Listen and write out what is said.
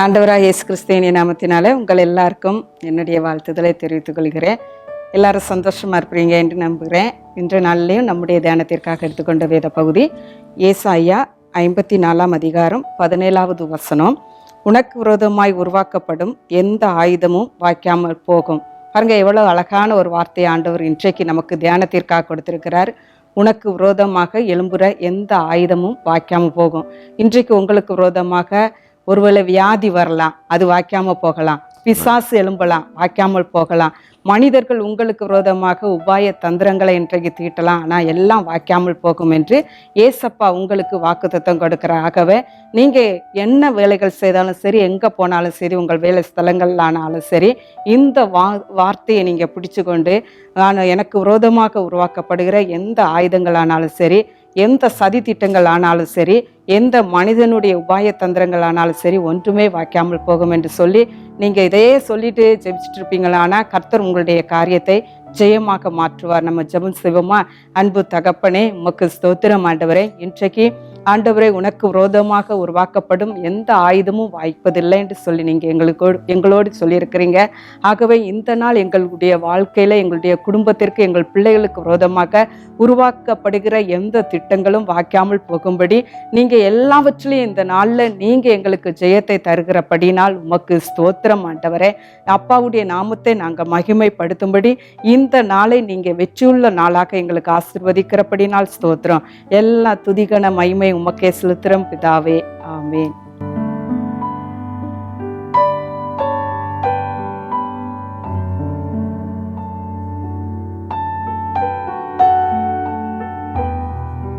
ஆண்டவராக இயேசு கிறிஸ்துவின் நாமத்தினால உங்கள் எல்லாருக்கும் என்னுடைய வாழ்த்துதலை தெரிவித்துக் கொள்கிறேன். எல்லாரும் சந்தோஷமாக இருப்பீங்க என்று நம்புகிறேன். இன்று நாளிலையும் நம்முடைய தியானத்திற்காக எடுத்துக்கொண்ட வேத பகுதி ஏசாயா 54 அதிகாரம் 17வது வசனம். உனக்கு விரோதமாய் உருவாக்கப்படும் எந்த ஆயுதமும் வாய்க்காமல் போகும். பாருங்க, எவ்வளோ அழகான ஒரு வார்த்தையை ஆண்டவர் இன்றைக்கு நமக்கு தியானத்திற்காக கொடுத்திருக்கிறார். உனக்கு விரோதமாக எழும்புற எந்த ஆயுதமும் வாய்க்காமல் போகும். இன்றைக்கு உங்களுக்கு விரோதமாக ஒருவேளை வியாதி வரலாம், அது வாய்க்காம போகலாம். பிசாசு எழும்பலாம், வாய்க்காமல் போகலாம். மனிதர்கள் உங்களுக்கு விரோதமாக உபாய தந்திரங்களை இன்றைக்கு தீட்டலாம், ஆனால் எல்லாம் வாய்க்காமல் போகும் என்று ஏசப்பா உங்களுக்கு வாக்குத்தத்தம் கொடுக்கிறார். ஆகவே நீங்கள் என்ன வேலைகள் செய்தாலும் சரி, எங்கே போனாலும் சரி, உங்கள் வேலை ஸ்தலங்களானாலும் சரி, இந்த வார்த்தையை நீங்கள் பிடிச்சு கொண்டு எனக்கு விரோதமாக உருவாக்கப்படுகிற எந்த ஆயுதங்களானாலும் சரி, எந்த சதி திட்டங்கள் ஆனாலும் சரி, எந்த மனிதனுடைய உபாய தந்திரங்கள் ஆனாலும் சரி, ஒன்றுமே வாய்க்காமல் போகும் என்று சொல்லி நீங்கள் இதையே சொல்லிட்டு ஜெபிச்சுட்டு இருப்பீங்களானா கர்த்தர் உங்களுடைய காரியத்தை ஜெயமாக மாற்றுவார். நம்ம ஜெபம் செய்வோமா? அன்பு தகப்பனே, உமக்கு ஸ்தோத்திரம் ஆண்டவரே. இன்றைக்கு ஆண்டவரே, உனக்கு விரோதமாக உருவாக்கப்படும் எந்த ஆயுதமும் வாய்ப்பதில்லை என்று சொல்லி நீங்கள் எங்களோடு சொல்லியிருக்கிறீங்க. ஆகவே இந்த நாள் எங்களுடைய வாழ்க்கையில், எங்களுடைய குடும்பத்திற்கு, எங்கள் பிள்ளைகளுக்கு விரோதமாக உருவாக்கப்படுகிற எந்த திட்டங்களும் வாய்க்காமல் போகும்படி நீங்கள் எல்லாவற்றிலையும் இந்த நாளில் நீங்கள் எங்களுக்கு ஜெயத்தை தருகிறபடினால் உமக்கு ஸ்தோத்திரம் ஆண்டவரே. அப்பாவுடைய நாமத்தை நாங்கள் மகிமைப்படுத்தும்படி இந்த நாளை நீங்கள் வெற்றியுள்ள நாளாக எங்களுக்கு ஆசீர்வதிக்கிறபடினால் ஸ்தோத்திரம். எல்லா துதிகன மகிமை உமக்கே செலுத்துகிறோம் பிதாவே. ஆமென்.